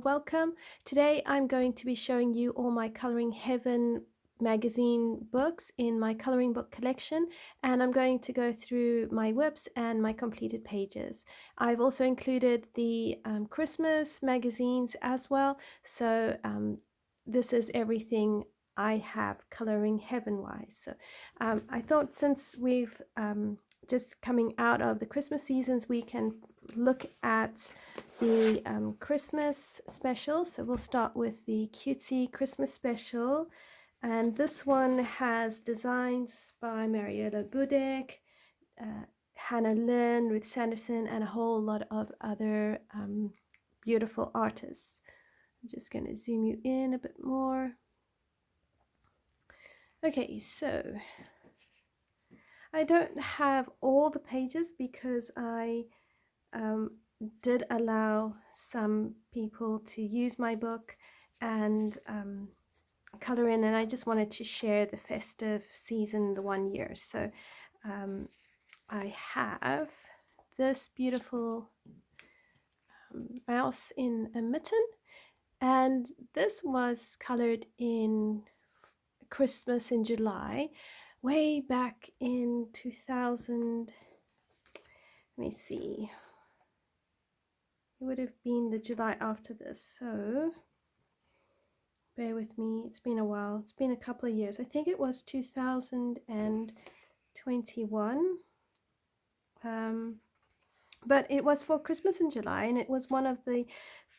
welcome. Today I'm going to be showing you all my Coloring Heaven magazine books in my coloring book collection, and I'm going to go through my whips and my completed pages. I've also included the Christmas magazines as well, so this is everything I have Coloring Heaven wise. So I thought since we've just coming out of the Christmas seasons, we can look at the Christmas special. So we'll start with the cutesy Christmas special, and this one has designs by Marietta Budek, Hannah Lynn, Ruth Sanderson, and a whole lot of other beautiful artists. I'm just going to zoom you in a bit more. Okay, so I don't have all the pages because I did allow some people to use my book and color in, and I just wanted to share the festive season, the 1 year. So I have this beautiful mouse in a mitten, and this was colored in Christmas in July, way back in 2000. Let me see. It would have been the July after this, so bear with me. It's been a while. It's been a couple of years. I think it was 2021. But it was for Christmas in July, and it was one of the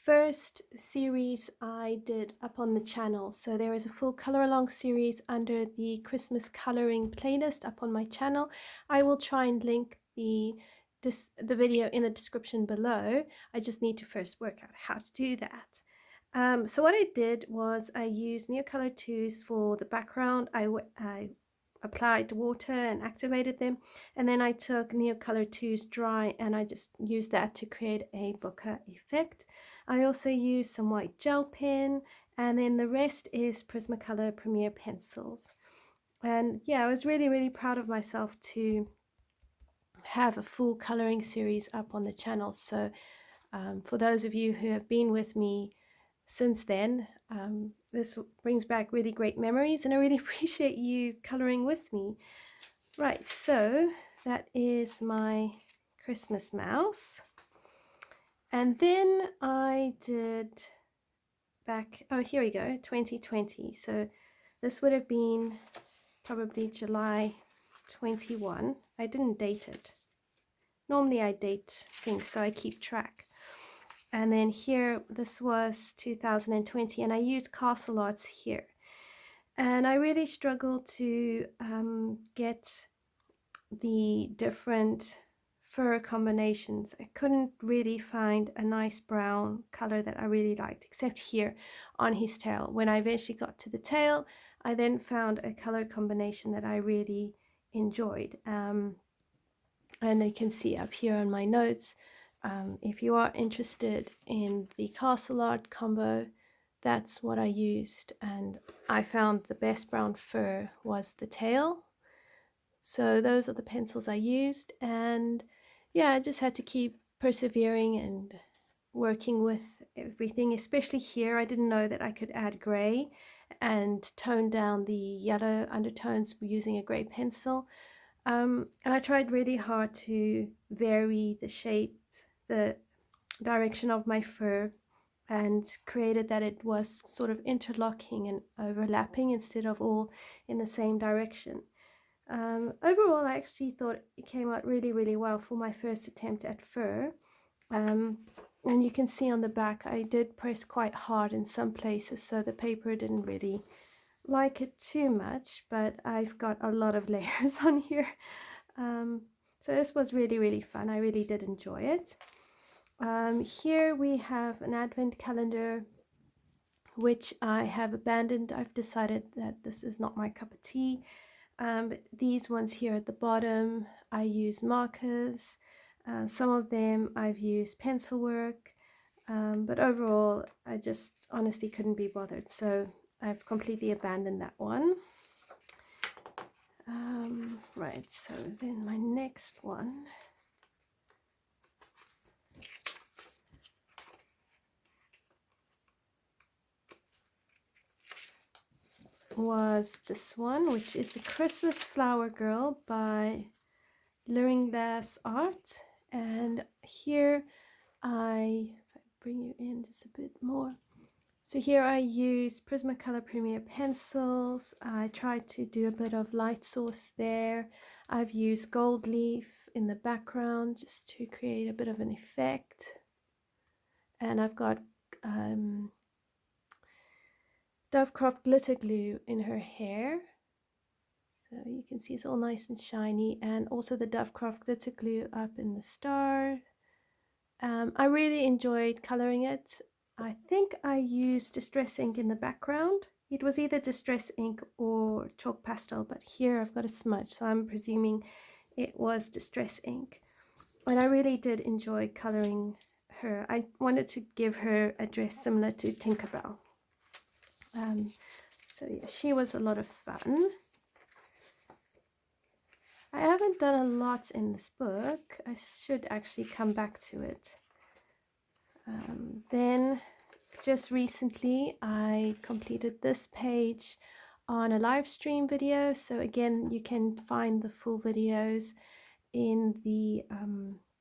first series I did up on the channel. So there is a full color along series under the Christmas coloring playlist up on my channel. I will try and link the video in the description below. I just need to first work out how to do that. So what I did was I used Neocolor 2s for the background. I applied water and activated them, and then I took Neocolor 2s dry and I just used that to create a bokeh effect. I also used some white gel pen, and then the rest is Prismacolor Premier pencils. And yeah, I was really proud of myself to have a full coloring series up on the channel. So for those of you who have been with me since then, this brings back really great memories, and I really appreciate you coloring with me. Right, so that is my Christmas mouse. And then I did back, oh, here we go, 2020. So this would have been probably July 21. I didn't date it. Normally I date things, so I keep track. And then here, this was 2020, and I used castle arts here. And I really struggled to get the different fur combinations. I couldn't really find a nice brown color that I really liked, except here on his tail. When I eventually got to the tail, I then found a color combination that I really enjoyed. And you can see up here on my notes, if you are interested in the castle art combo, that's what I used, and I found the best brown fur was the tail. So those are the pencils I used, and yeah, I just had to keep persevering and working with everything, especially here. I didn't know that I could add gray and tone down the yellow undertones using a gray pencil. And I tried really hard to vary the shape, the direction of my fur, and created that it was sort of interlocking and overlapping instead of all in the same direction. Overall, I actually thought it came out really well for my first attempt at fur. And you can see on the back, I did press quite hard in some places, so the paper didn't really like it too much, but I've got a lot of layers on here. So this was really fun. I really did enjoy it. Here we have an advent calendar, which I have abandoned. I've decided that this is not my cup of tea. These ones here at the bottom, I use markers. Some of them I've used pencil work, but overall I just honestly couldn't be bothered, so I've completely abandoned that one. Right, so then my next one . was this one, which is the Christmas Flower Girl by Luring Glass Art. And here if I bring you in just a bit more. So here I use Prismacolor Premier pencils. I tried to do a bit of light source there. I've used gold leaf in the background just to create a bit of an effect. And I've got Dovecraft glitter glue in her hair. So you can see it's all nice and shiny, and also the Dovecraft glitter glue up in the star. I really enjoyed coloring it. I think I used distress ink in the background. It was either distress ink or chalk pastel, but here I've got a smudge, so I'm presuming it was distress ink. And I really did enjoy coloring her. I wanted to give her a dress similar to Tinkerbell. So yeah, she was a lot of fun. I haven't done a lot in this book. I should actually come back to it. Then just recently I completed this page on a live stream video. So again, you can find the full videos in the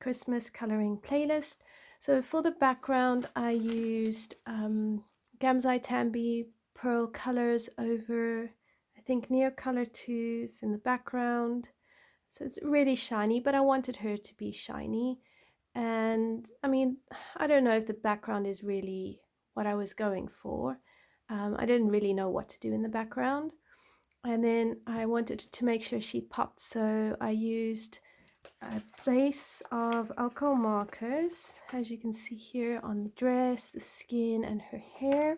Christmas coloring playlist. So for the background, I used Gamzai Tambi Pearl colors over, I think, Neocolor 2s in the background. So it's really shiny, but I wanted her to be shiny. And I mean, I don't know if the background is really what I was going for. I didn't really know what to do in the background. And then I wanted to make sure she popped, so I used a base of alcohol markers, as you can see here on the dress, the skin and her hair.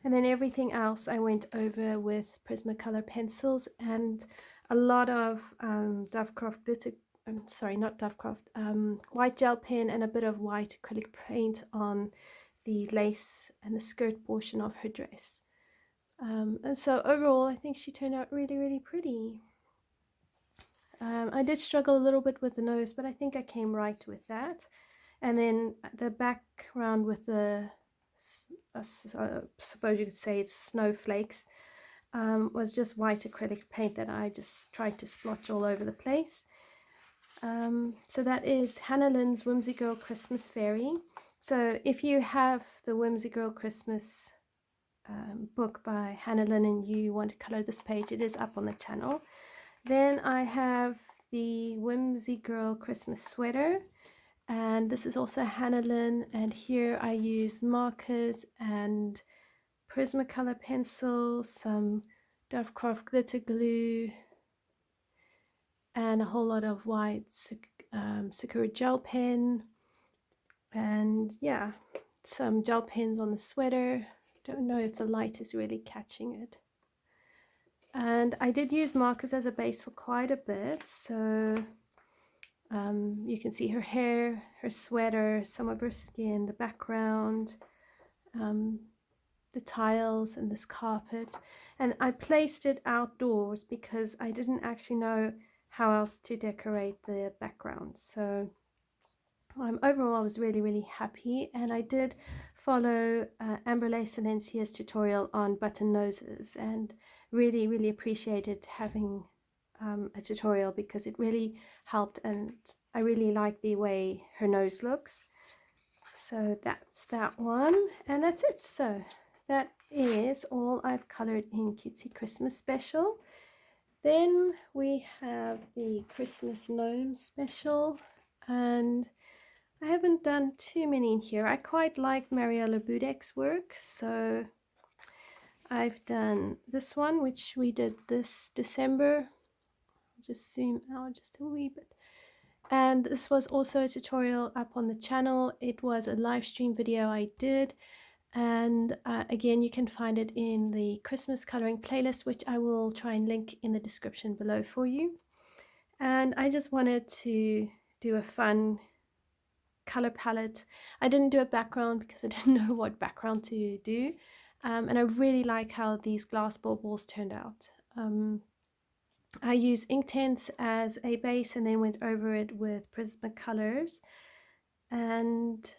And then everything else I went over with Prismacolor pencils and a lot of Dovecraft glitter, sorry, not Dovecraft, white gel pen and a bit of white acrylic paint on the lace and the skirt portion of her dress. And so overall, I think she turned out really, really pretty. I did struggle a little bit with the nose, but I think I came right with that. And then the background with the, I suppose you could say it's snowflakes, was just white acrylic paint that I just tried to splotch all over the place. So that is Hannah Lynn's Whimsy Girl Christmas Fairy. So if you have the Whimsy Girl Christmas book by Hannah Lynn and you want to color this page, it is up on the channel. Then I have the Whimsy Girl Christmas Sweater, and this is also Hannah Lynn, and here I use markers and Prismacolor pencils, some Dovecraft glitter glue, and a whole lot of white Sakura gel pen, and yeah, some gel pens on the sweater. Don't know if the light is really catching it. And I did use markers as a base for quite a bit, so you can see her hair, her sweater, some of her skin, the background, the tiles and this carpet. And I placed it outdoors because I didn't actually know how else to decorate the background. So overall I was really, really happy, and I did follow Amberlay Silencia's tutorial on button noses and really, really appreciated having a tutorial because it really helped, and I really like the way her nose looks. So that's that one, and that's it. So that is all I've colored in Cutesy Christmas Special. Then we have the Christmas Gnome Special, and I haven't done too many in here. I quite like Mariella Budek's work, so I've done this one, which we did this December. I'll just zoom out just a wee bit. And this was also a tutorial up on the channel. It was a live stream video I did, and again, you can find it in the Christmas coloring playlist, which I will try and link in the description below for you. And I just wanted to do a fun color palette. I didn't do a background because I didn't know what background to do, and I really like how these glass baubles turned out. I used Inktense as a base and then went over it with Prismacolors, and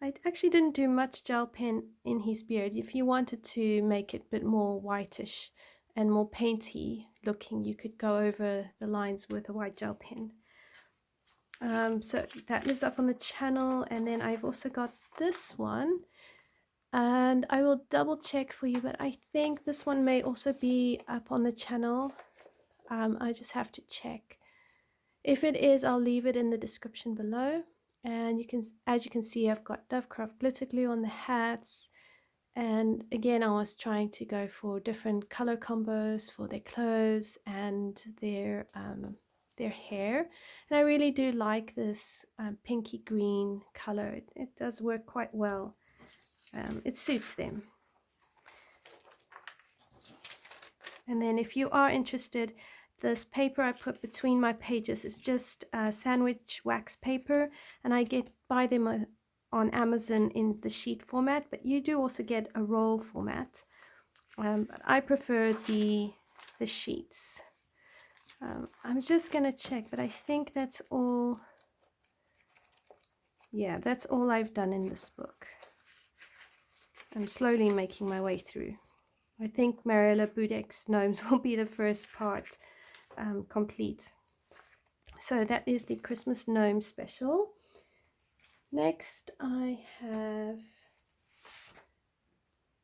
I actually didn't do much gel pen in his beard. If you wanted to make it a bit more whitish and more painty looking, you could go over the lines with a white gel pen. So that is up on the channel, and then I've also got this one, and I will double check for you, but I think this one may also be up on the channel. I just have to check. If it is, I'll leave it in the description below. And you can, as you can see, I've got Dovecraft glitter glue on the hats. And again, I was trying to go for different color combos for their clothes and their hair. And I really do like this pinky green color. It does work quite well. It suits them. And then if you are interested, this paper I put between my pages is just sandwich wax paper, and I buy them on Amazon in the sheet format, but you do also get a roll format. But I prefer the sheets. I'm just gonna check, but I think that's all. Yeah, that's all I've done in this book. I'm slowly making my way through. I think Mariella Budek's Gnomes will be the first part complete. So that is the Christmas Gnome Special. Next I have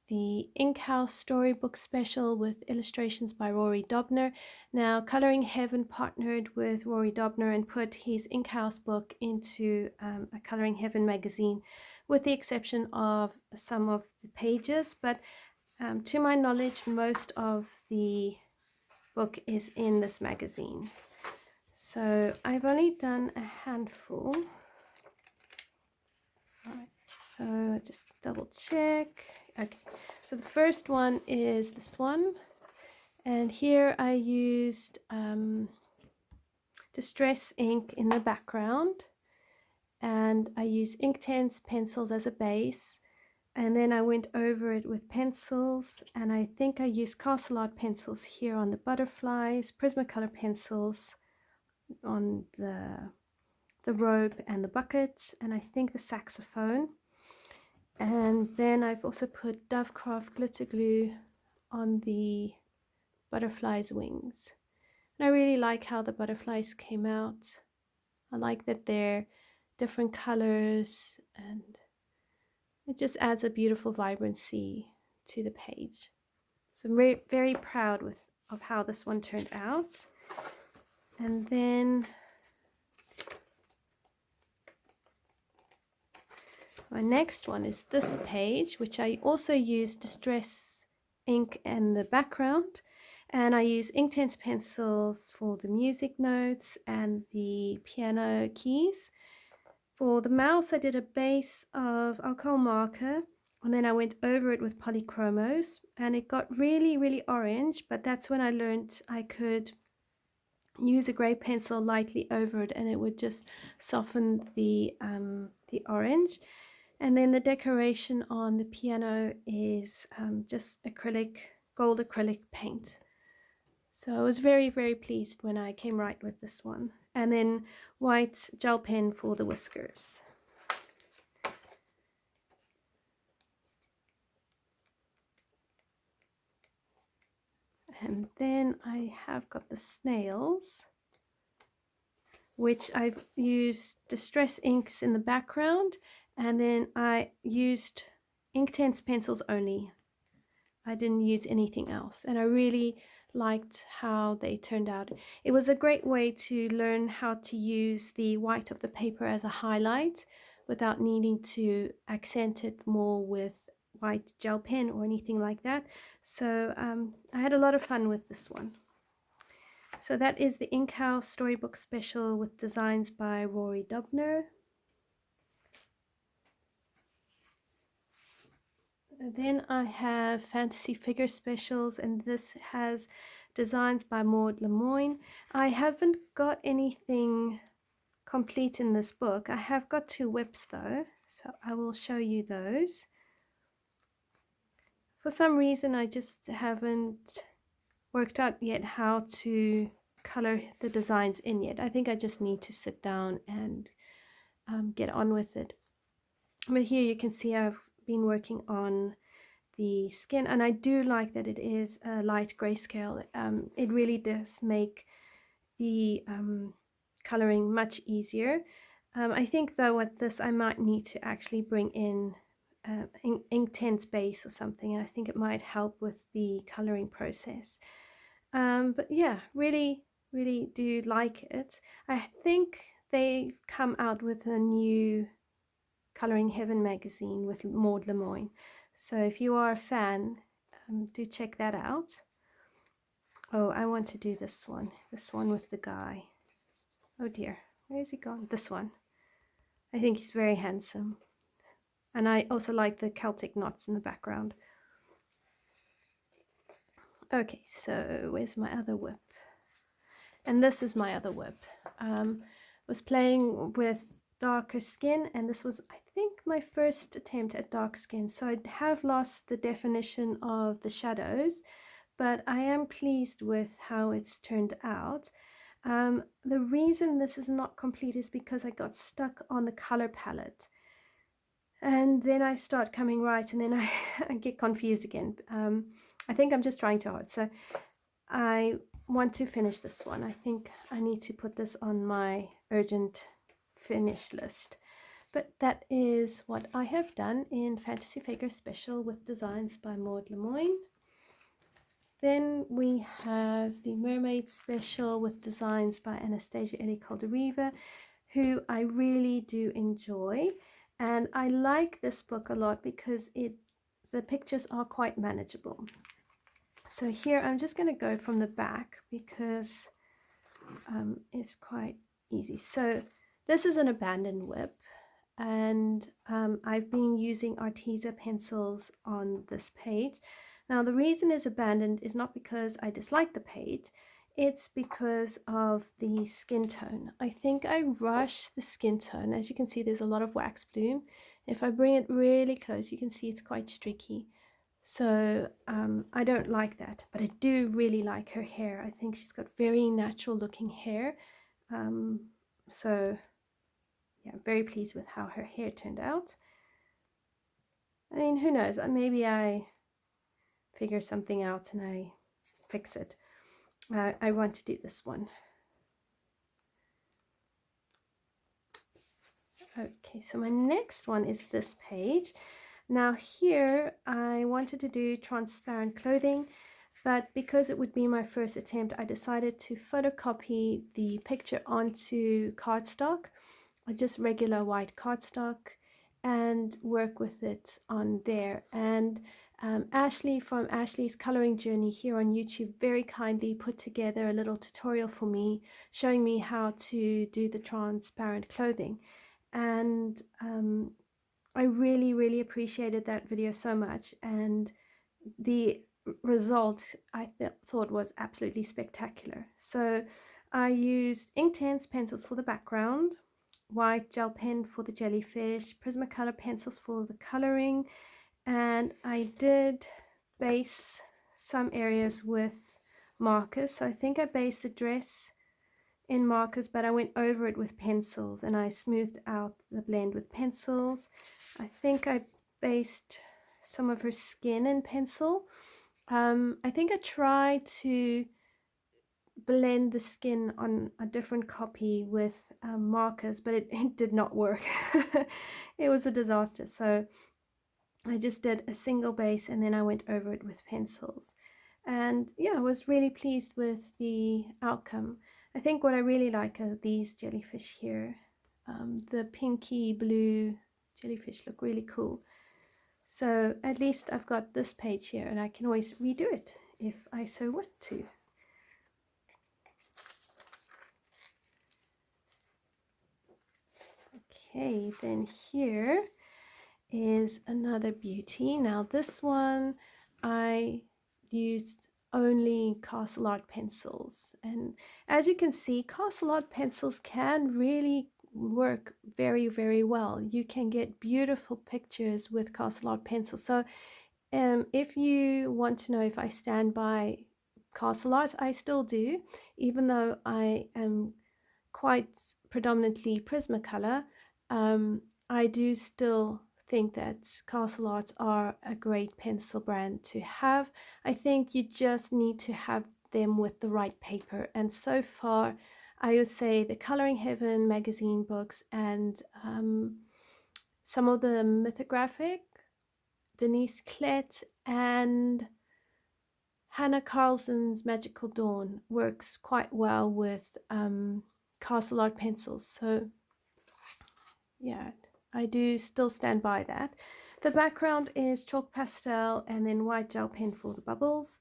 the Ink House Storybook Special with illustrations by Rory Dobner. Now Colouring Heaven partnered with Rory Dobner and put his Ink House book into a Colouring Heaven magazine, with the exception of some of the pages, but to my knowledge most of the book is in this magazine. So I've only done a handful. Alright, so just double check. Okay, so the first one is this one, and here I used distress ink in the background, and I used Inktense pencils as a base, and then I went over it with pencils, and I think I used Castle Art pencils here on the butterflies, Prismacolor pencils on the robe and the buckets, and I think the saxophone. And then I've also put Dovecraft glitter glue on the butterflies' wings. And I really like how the butterflies came out. I like that they're different colors, and it just adds a beautiful vibrancy to the page. So I'm very, very proud of how this one turned out. And then my next one is this page, which I also use distress ink in the background, and I use Inktense pencils for the music notes and the piano keys. For the mouse, I did a base of alcohol marker, and then I went over it with polychromos, and it got really, really orange, but that's when I learned I could use a grey pencil lightly over it, and it would just soften the orange. And then the decoration on the piano is just gold acrylic paint. So I was very, very pleased when I came right with this one. And then white gel pen for the whiskers. And then I have got the snails, which I've used distress inks in the background, and then I used Inktense pencils only. I didn't use anything else, and I really liked how they turned out. It was a great way to learn how to use the white of the paper as a highlight without needing to accent it more with white gel pen or anything like that. So I had a lot of fun with this one. So that is the Ink House Storybook Special with designs by Rory Dobner. Then I have Fantasy Figure Specials, and this has designs by Maud Lemoyne. I haven't got anything complete in this book. I have got 2 whips though, so I will show you those. For some reason I just haven't worked out yet how to color the designs in yet. I think I just need to sit down and get on with it. But here you can see I've been working on the skin, and I do like that it is a light grayscale. It really does make the coloring much easier. I think though with this I might need to actually bring in Inktense base or something, and I think it might help with the coloring process. But yeah, really do like it. I think they've come out with a new Coloring Heaven magazine with Maud Lemoyne. So if you are a fan, do check that out. Oh, I want to do this one with the guy. Oh dear, where is he gone? This one. I think he's very handsome. And I also like the Celtic knots in the background. Okay, so where's my other whip? And this is my other whip. Was playing with darker skin, and this was, I think, my first attempt at dark skin. So I have lost the definition of the shadows, but I am pleased with how it's turned out. The reason this is not complete is because I got stuck on the color palette. And then I start coming right, and then I get confused again. I think I'm just trying too hard. So I want to finish this one. I think I need to put this on my urgent finish list. But that is what I have done in Fantasy Faker Special with designs by Maud Lemoyne. Then we have the Mermaid Special with designs by Anastasia Eli Caldereva, who I really do enjoy. And I like this book a lot because the pictures are quite manageable. So here I'm just going to go from the back because it's quite easy. So this is an abandoned whip, and I've been using Arteza pencils on this page. Now the reason it's abandoned is not because I dislike the page, it's because of the skin tone. I think I rushed the skin tone. As you can see, there's a lot of wax bloom. If I bring it really close, you can see it's quite streaky. So I don't like that, but I do really like her hair. I think she's got very natural looking hair. So yeah, I'm very pleased with how her hair turned out. I mean, who knows? Maybe I figure something out and I fix it. I want to do this one. Okay, so my next one is this page. Now here I wanted to do transparent clothing, but because it would be my first attempt, I decided to photocopy the picture onto cardstock, just regular white cardstock, and work with it on there. And Ashley from Ashley's Coloring Journey here on YouTube very kindly put together a little tutorial for me showing me how to do the transparent clothing. And I really appreciated that video so much, and the result I thought was absolutely spectacular. So I used Inktense pencils for the background, white gel pen for the jellyfish, Prismacolor pencils for the coloring, and I did base some areas with markers. So I think I based the dress in markers, but I went over it with pencils, and I smoothed out the blend with pencils. I think I based some of her skin in pencil. I think I tried to blend the skin on a different copy with markers, but it did not work. It was a disaster. So I just did a single base, and then I went over it with pencils. And yeah, I was really pleased with the outcome. I think what I really like are these jellyfish here. The pinky blue jellyfish look really cool. So at least I've got this page here, and I can always redo it if I so want to. Okay, then here is another beauty. Now this one I used only Castle Art pencils, and as you can see, Castle Art pencils can really work very well. You can get beautiful pictures with Castle Art pencils. So if you want to know if I stand by Castle Art, I still do, even though I am quite predominantly Prismacolor. I do still think that Castle Arts are a great pencil brand to have. I think you just need to have them with the right paper, and so far I would say the Coloring Heaven magazine books and some of the mythographic, Denise Klett and Hannah Carlson's Magical Dawn works quite well with Castle Art pencils. So yeah, I do still stand by that. The background is chalk pastel and then white gel pen for the bubbles.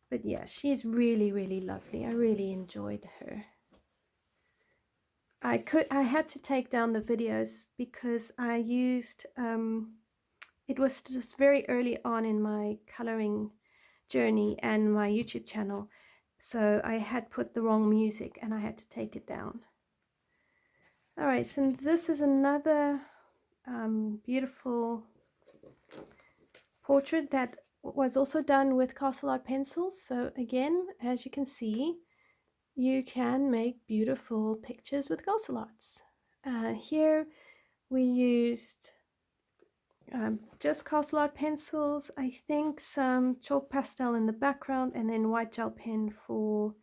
But yeah, she's really, really lovely. I really enjoyed her. I had to take down the videos because I used, it was just very early on in my coloring journey and my YouTube channel. So I had put the wrong music and I had to take it down. All right, so this is another beautiful portrait that was also done with Castle Art pencils. So again, as you can see, you can make beautiful pictures with Castle Arts. Here we used just Castle Art pencils, I think some chalk pastel in the background, and then white gel pen for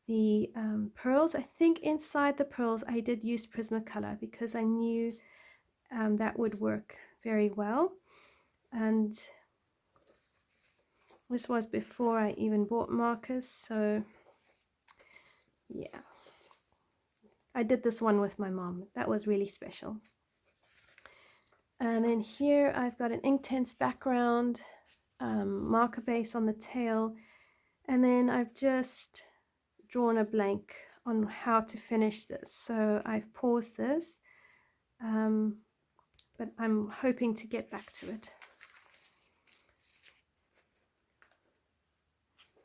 the pearls. I think inside the pearls I did use Prismacolor because I knew that would work very well. And this was before I even bought markers, so yeah. I did this one with my mom. That was really special. And then here I've got an Inktense background, marker base on the tail, and then I've just drawn a blank on how to finish this. So I've paused this, but I'm hoping to get back to it.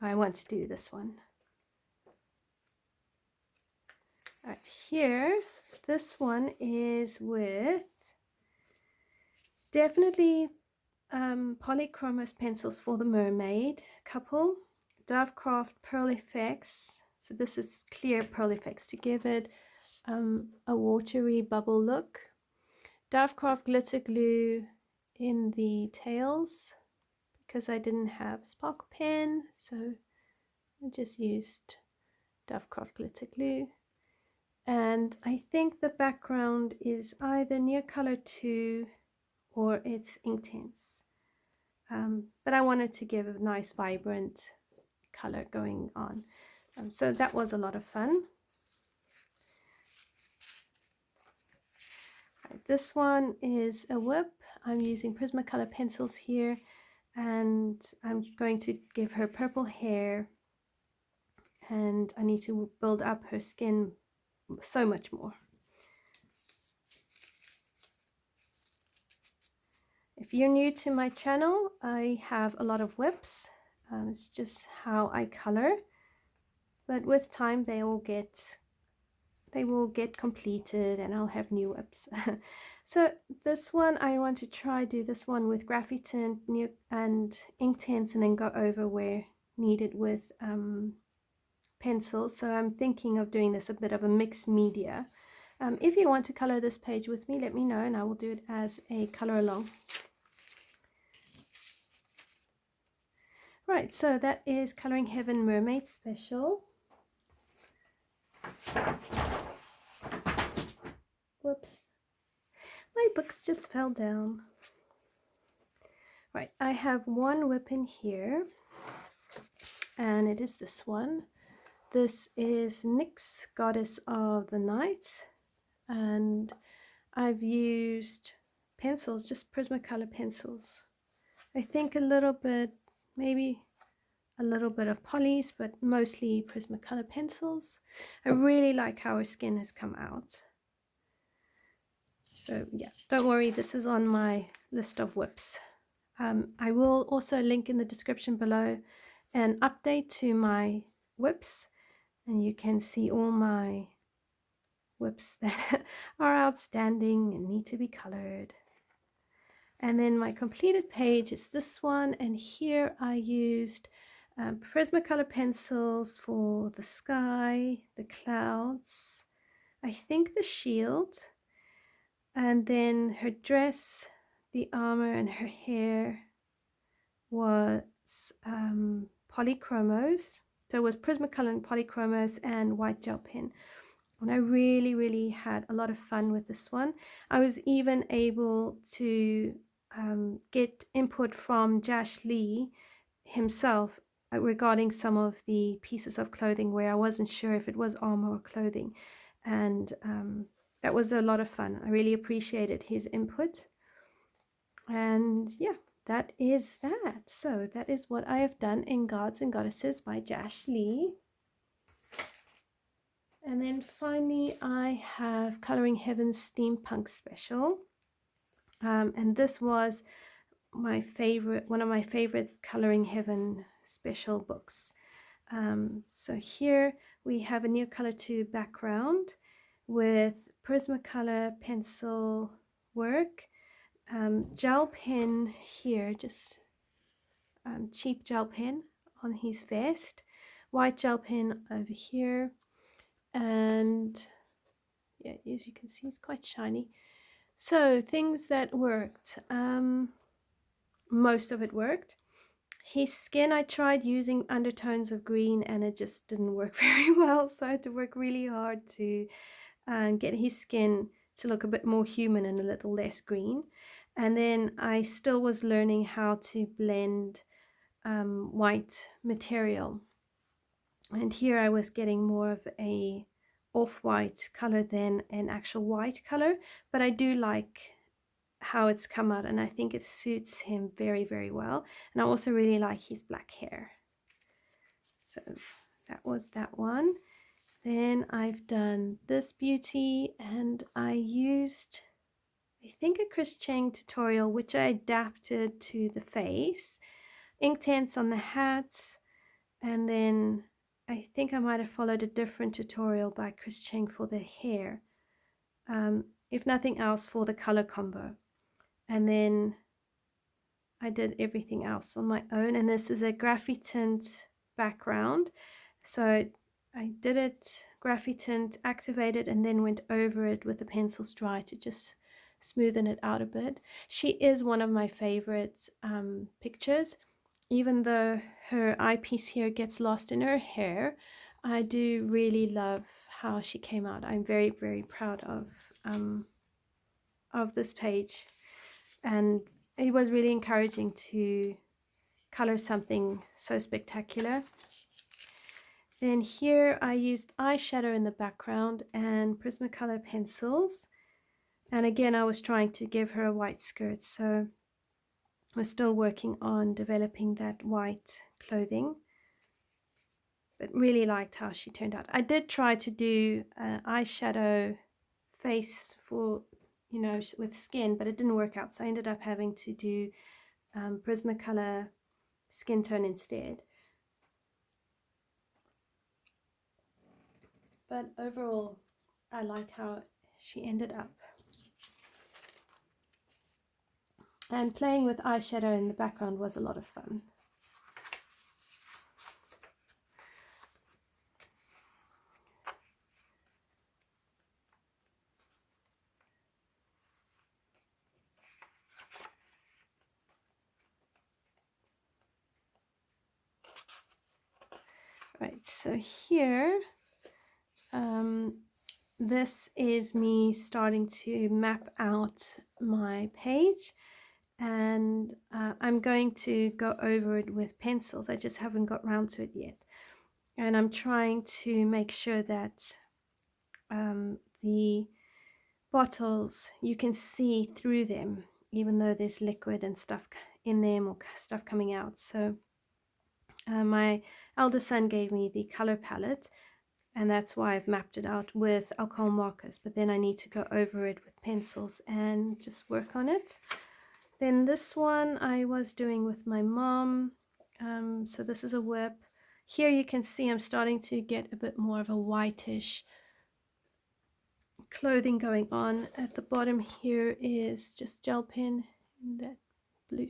I want to do this one. All right, here, this one is with definitely polychromos pencils for the mermaid couple, Dovecraft Pearl Effects. So this is clear pearl effects to give it a watery bubble look. Dovecraft glitter glue in the tails because I didn't have sparkle pen, so I just used Dovecraft glitter glue. And I think the background is either Near Color 2 or it's Inktense. But I wanted to give a nice vibrant color going on. So that was a lot of fun. Right, this one is a whip. I'm using Prismacolor pencils here, and I'm going to give her purple hair, and I need to build up her skin so much more. If you're new to my channel, I have a lot of whips. It's just how I color, but with time they will get completed and I'll have new whips. So this one I want to try do this one with Graphitint and Inktense and then go over where needed with pencils. So I'm thinking of doing this a bit of a mixed media. If you want to color this page with me, let me know and I will do it as a color along. Right, so that is Coloring Heaven Mermaid Special. Whoops, my books just fell down. Right, I have one whip in here, and it is this one. This is Nyx, Goddess of the Night, and I've used pencils, just Prismacolor pencils. I think a little bit, maybe a little bit of polys, but mostly Prismacolor pencils. I really like how her skin has come out. So yeah, don't worry, this is on my list of whips. I will also link in the description below an update to my whips, and you can see all my whips that are outstanding and need to be colored. And then my completed page is this one, and here I used Prismacolor pencils for the sky, the clouds, I think the shield, and then her dress the armor and her hair was polychromos. So it was Prismacolor and polychromos and white gel pen. And I really had a lot of fun with this one. I was even able to get input from Josh Lee himself regarding some of the pieces of clothing where I wasn't sure if it was armor or clothing. And that was a lot of fun. I really appreciated his input. And yeah, that is that. So that is what I have done in Gods and Goddesses by Josh Lee. And then finally, I have Coloring Heaven's Steampunk Special. And this was my favorite, one of my favorite Coloring Heaven special books. So here we have a Neocolor 2 background with Prismacolor pencil work, gel pen here, just cheap gel pen on his vest, white gel pen over here, and yeah, as you can see, it's quite shiny. So things that worked, most of it worked. His skin, I tried using undertones of green and it just didn't work very well, so I had to work really hard to get his skin to look a bit more human and a little less green. And then I still was learning how to blend white material, and here I was getting more of a off-white color than an actual white color, but I do like how it's come out and I think it suits him very well. And I also really like his black hair. So that was that one. Then I've done this beauty, and I used, I think, a Chris Cheng tutorial which I adapted to the face, Inktense on the hats, and then I think I might have followed a different tutorial by Chris Cheng for the hair, if nothing else for the color combo. And then I did everything else on my own, and this is a Graphitint background. So I did it, Graphitint, activated, and then went over it with the pencils dry to just smoothen it out a bit. She is one of my favorite pictures. Even though her eyepiece here gets lost in her hair, I do really love how she came out. I'm very proud of this page, and it was really encouraging to color something so spectacular. Then here I used eyeshadow in the background and Prismacolor pencils, and again I was trying to give her a white skirt, so we're still working on developing that white clothing, but really liked how she turned out. I did try to do eyeshadow face for, you know, with skin, but it didn't work out, so I ended up having to do Prismacolor skin tone instead. But overall, I liked how she ended up. And playing with eyeshadow in the background was a lot of fun. Right, so here, this is me starting to map out my page, and I'm going to go over it with pencils. I just haven't got round to it yet, and I'm trying to make sure that the bottles, you can see through them even though there's liquid and stuff in them or stuff coming out. So my elder son gave me the color palette, and that's why I've mapped it out with alcohol markers, but then I need to go over it with pencils and just work on it. Then this one I was doing with my mom. So this is a whip. Here you can see I'm starting to get a bit more of a whitish clothing going on. At the bottom here is just gel pen in that blue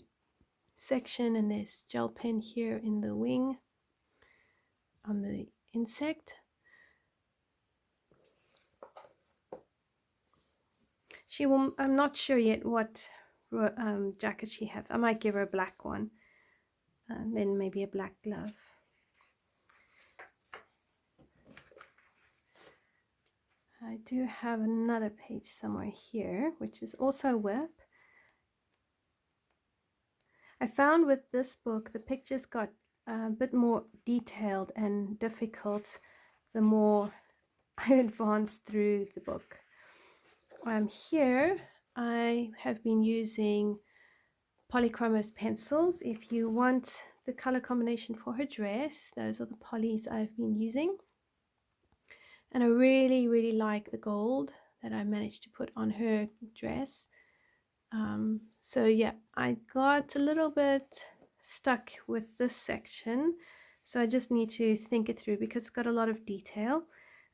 section, and there's gel pen here in the wing on the insect. She will, I'm not sure yet what jacket she has. I might give her a black one, and then maybe a black glove. I do have another page somewhere here, which is also a whip. I found with this book, the pictures got a bit more detailed and difficult the more I advanced through the book. Here, I have been using polychromos pencils. If you want the color combination for her dress, those are the polys I've been using. And I really, really like the gold that I managed to put on her dress. So yeah, I got a little bit stuck with this section. So I just need to think it through because it's got a lot of detail.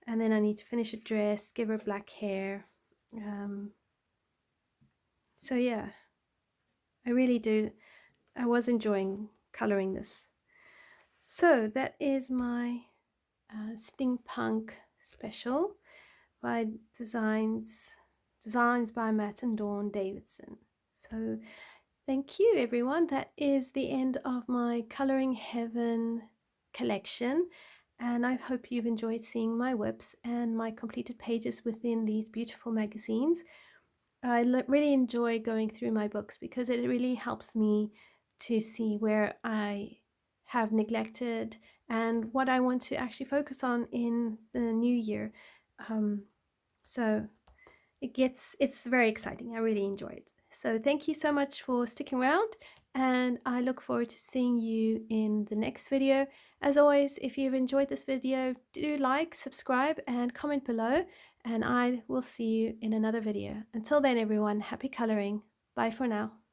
And then I need to finish a dress, give her black hair. So yeah, I really do. I was enjoying coloring this. So that is my Steampunk Special by Designs by Matt and Dawn Davidson. So thank you everyone. That is the end of my Coloring Heaven collection, and I hope you've enjoyed seeing my whips and my completed pages within these beautiful magazines. I really enjoy going through my books because it really helps me to see where I have neglected and what I want to actually focus on in the new year. So it's very exciting. I really enjoy it. So thank you so much for sticking around, and I look forward to seeing you in the next video. As always, if you've enjoyed this video, do like, subscribe, and comment below, and I will see you in another video. Until then, everyone, happy coloring. Bye for now.